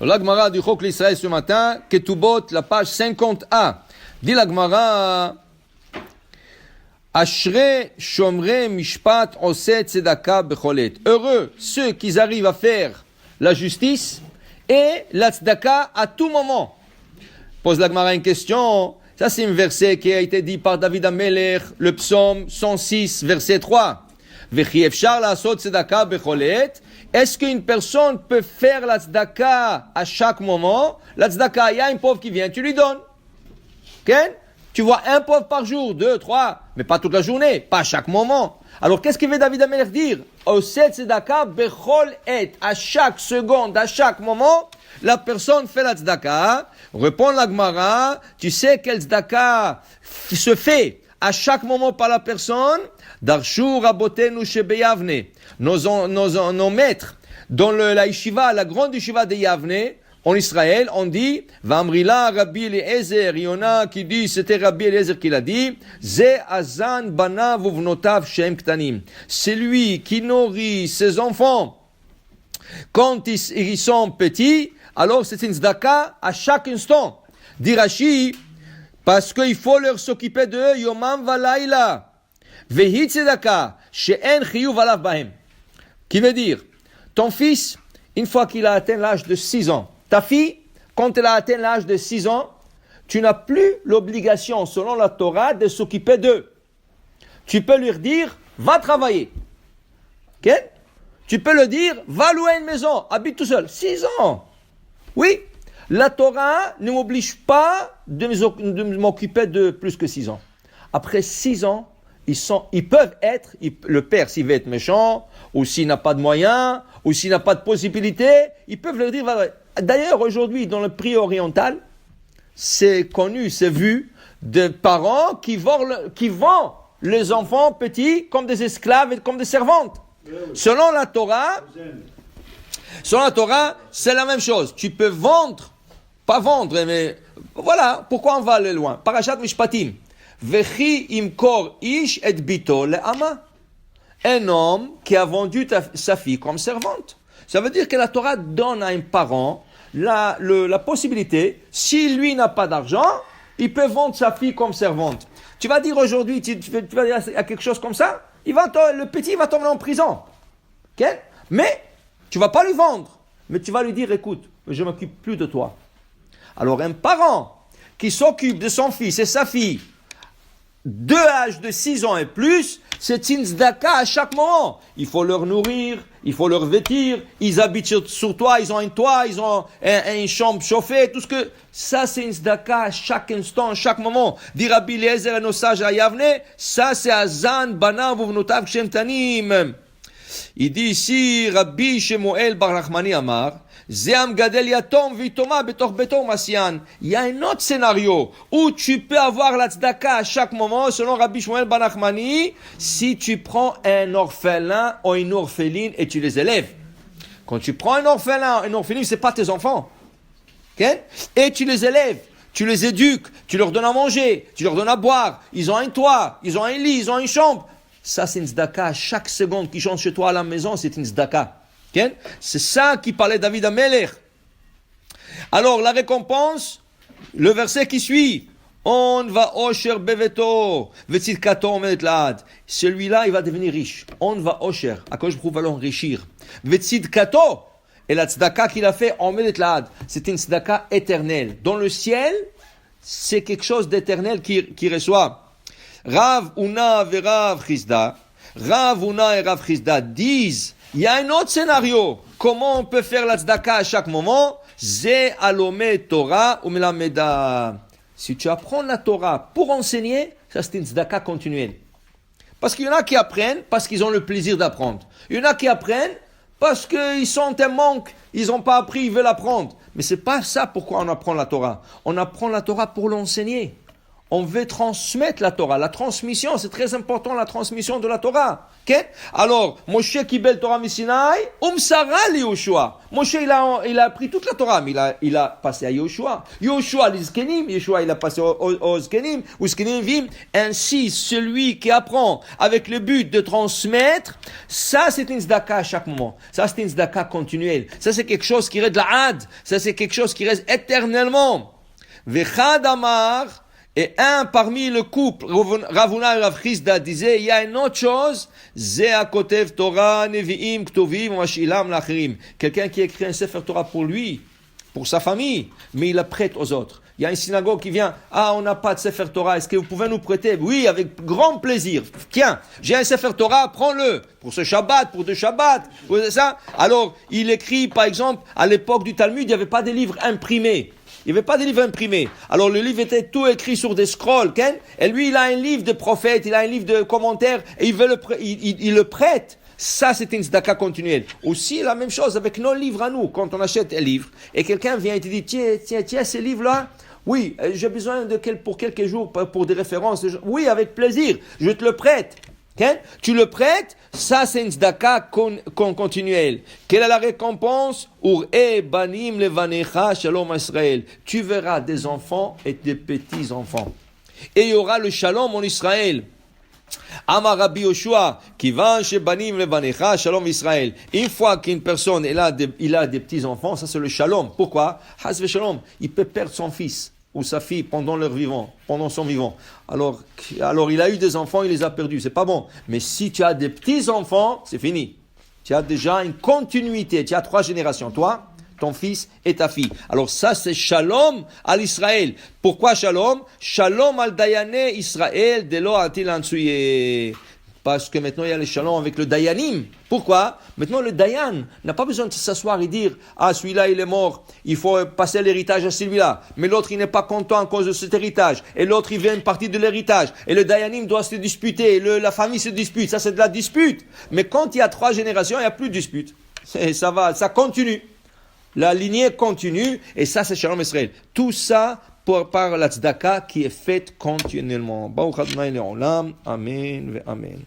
La Gemara du Chok l'Israël ce matin, Ketubot, la page 50a. Dit la Gemara, Ashre shomre mishpat oset tzedaka becholet. Heureux ceux qui arrivent à faire la justice et la tzedaka à tout moment. Pose la Gemara une question. Ça, c'est un verset qui a été dit par David Amelech, le psaume 106, verset 3. Vechi efshar la'asot tzedaka becholet. Est-ce qu'une personne peut faire la tzedaka à chaque moment? La tzedaka, il y a un pauvre qui vient, tu lui donnes. Okay? Tu vois un pauvre par jour, 2, 3, mais pas toute la journée, pas à chaque moment. Alors, qu'est-ce que veut David Amelech dire? Oset tzedaka bechol et. À chaque seconde, à chaque moment, la personne fait la tzedaka. Répond la Gemara, tu sais quelle tzedaka se fait à chaque moment par la personne? Darshu rabotenu shebeyavne. Nos maîtres, dans la yeshiva, la grande yeshiva de Yavne, en Israël, on dit, Vamrila Rabbi Eliezer, il y en a qui dit, c'était Rabbi Eliezer qui l'a dit, Ze azan banav uvnotav shem ktanim. C'est lui qui nourrit ses enfants quand ils sont petits, alors c'est une tzedaka à chaque instant. Dit Rashi, parce qu'il faut leur s'occuper d'eux, yomam valayla. Vehi tzedaka, she'en chiyuv alav bahem. Qui veut dire, ton fils, une fois qu'il a atteint l'âge de 6 ans, ta fille, quand elle a atteint l'âge de 6 ans, tu n'as plus l'obligation, selon la Torah, de s'occuper d'eux. Tu peux lui dire, va travailler. Okay? Tu peux lui dire, va louer une maison, habite tout seul. 6 ans. Oui, la Torah ne m'oblige pas de m'occuper de plus que 6 ans. Après 6 ans, ils peuvent être, le père s'il veut être méchant, ou s'il n'a pas de moyens, ou s'il n'a pas de possibilité, ils peuvent leur dire, d'ailleurs aujourd'hui dans le prix oriental, c'est connu, c'est vu, de parents qui vendent les enfants petits comme des esclaves et comme des servantes. Selon la Torah, c'est la même chose. Tu peux vendre, pas vendre, mais voilà, pourquoi on va aller loin? Parashat Mishpatim. Vechi imkor ish et bito le'ama. Un homme qui a vendu sa fille comme servante. Ça veut dire que la Torah donne à un parent la possibilité, si lui n'a pas d'argent, il peut vendre sa fille comme servante. Tu vas dire aujourd'hui, tu vas dire à quelque chose comme ça, le petit va tomber en prison. Okay? Mais tu vas pas lui vendre, mais tu vas lui dire, écoute, je m'occupe plus de toi. Alors un parent qui s'occupe de son fils et sa fille, de l'âge de 6 ans et plus, c'est une tzedaka à chaque moment. Il faut leur nourrir, il faut leur vêtir, ils habitent sur toi, ils ont un toit, ils ont une chambre chauffée, tout ce que... Ça, c'est une tzedaka à chaque instant, à chaque moment. Dit Rabbi Eliezer et nos sages à Yavne, ça c'est Azan, Banav, Uvnotav, Shem Tanim. Il dit ici, Rabbi Shemuel Bar Nachmani Amar, Zeam Gadel Yatom Vitoma Betor Betor Masian. Il y a un autre scénario où tu peux avoir la tzedaka à chaque moment, selon Rabbi Shemuel Bar Nachmani, si tu prends un orphelin ou une orpheline et tu les élèves. Quand tu prends un orphelin, une orpheline, c'est pas tes enfants. Okay? Et tu les élèves. Tu les éduques, tu leur donnes à manger, tu leur donnes à boire, ils ont un toit, ils ont un lit, ils ont une chambre. Ça, c'est une tzedaka. Chaque seconde qui change chez toi à la maison, c'est une tzedaka. Okay? C'est ça qui parlait David Amelech. Alors, la récompense, le verset qui suit. On va osher beveto, vetzidkato omedet laad. Celui-là, il va devenir riche. On va osher. À quoi je prouve va l'enrichir. Vetzidkato. Et la tzedaka qu'il a fait, omedet laad. C'est une tzedaka éternelle. Dans le ciel, c'est quelque chose d'éternel qui reçoit. Rav Una et Rav Chizda disent, il y a un autre scénario. Comment on peut faire la tzedaka à chaque moment? Ze alome Torah ou melameda. Si tu apprends la Torah pour enseigner, ça c'est une tzedaka continuelle. Parce qu'il y en a qui apprennent parce qu'ils ont le plaisir d'apprendre. Il y en a qui apprennent parce qu'ils sont un manque, ils n'ont pas appris, ils veulent apprendre. Mais c'est pas ça pourquoi on apprend la Torah. On apprend la Torah pour l'enseigner. On veut transmettre la Torah. La transmission, c'est très important, la transmission de la Torah. Okay? Alors, Moshe Kibel Torah Misinaï, Umsara li Yoshua. Moshe, il a appris toute la Torah, mais il a passé à Yoshua. Yoshua, les Zkenim. Yoshua, il a passé aux Zkenim, ou Zkenim Vim. Ainsi, celui qui apprend avec le but de transmettre, ça, c'est une zdaka à chaque moment. Ça, c'est une zdaka continuelle. Ça, c'est quelque chose qui reste de la had. Ça, c'est quelque chose qui reste éternellement. Vechad Amar, et un parmi le couple, Ravuna et Rav Chisda disaient, il y a une autre chose, Zea Kotev Torah, Nevi'im, Ktovim, Mashilam, Lachirim. Quelqu'un qui écrit un Sefer Torah pour lui, pour sa famille, mais il la prête aux autres. Il y a une synagogue qui vient, on n'a pas de Sefer Torah, est-ce que vous pouvez nous prêter? Oui, avec grand plaisir. Tiens, j'ai un Sefer Torah, prends-le. Pour ce Shabbat, pour deux Shabbats, vous voyez ça? Alors, il écrit, par exemple, à l'époque du Talmud, il n'y avait pas de livres imprimés. Il n'y avait pas de livre imprimé. Alors le livre était tout écrit sur des scrolls, et lui il a un livre de prophète, il a un livre de commentaires, et il le prête. Ça c'est une tzedaka continuelle. Aussi la même chose avec nos livres à nous. Quand on achète un livre, et quelqu'un vient et te dit, tiens, ces livres-là, oui, j'ai besoin pour quelques jours, pour des références. Oui, avec plaisir, je te le prête. Tu le prêtes, ça c'est une tzedaka continuelle. Quelle est la récompense? Banim levanecha shalom Israël. Tu verras des enfants et des petits enfants. Et il y aura le shalom en Israël. Amar Rabbi Yoshua, kivan shebanim levanecha shalom Israël. Une fois qu'une personne il a des petits enfants, ça c'est le shalom. Pourquoi? Has ve shalom. Il peut perdre son fils ou sa fille pendant son vivant. Alors il a eu des enfants, il les a perdus, c'est pas bon. Mais si tu as des petits-enfants, c'est fini. Tu as déjà une continuité, tu as 3 générations, toi, ton fils et ta fille. Alors ça, c'est shalom à l'Israël. Pourquoi shalom? Shalom al dayane Israël de lo atil ansouye. Parce que maintenant il y a le shalom avec le dayanim. Pourquoi? Maintenant le dayan n'a pas besoin de s'asseoir et dire celui-là il est mort, il faut passer l'héritage à celui-là. Mais l'autre il n'est pas content à cause de cet héritage. Et l'autre il veut une partie de l'héritage. Et le dayanim doit se disputer. Et la famille se dispute. Ça c'est de la dispute. Mais quand il y a 3 générations, il n'y a plus de dispute. Ça continue. La lignée continue. Et ça c'est shalom Israël. Tout ça par la tzedaka qui est faite continuellement. Baruch Adonai le'olam. Amen ve amen.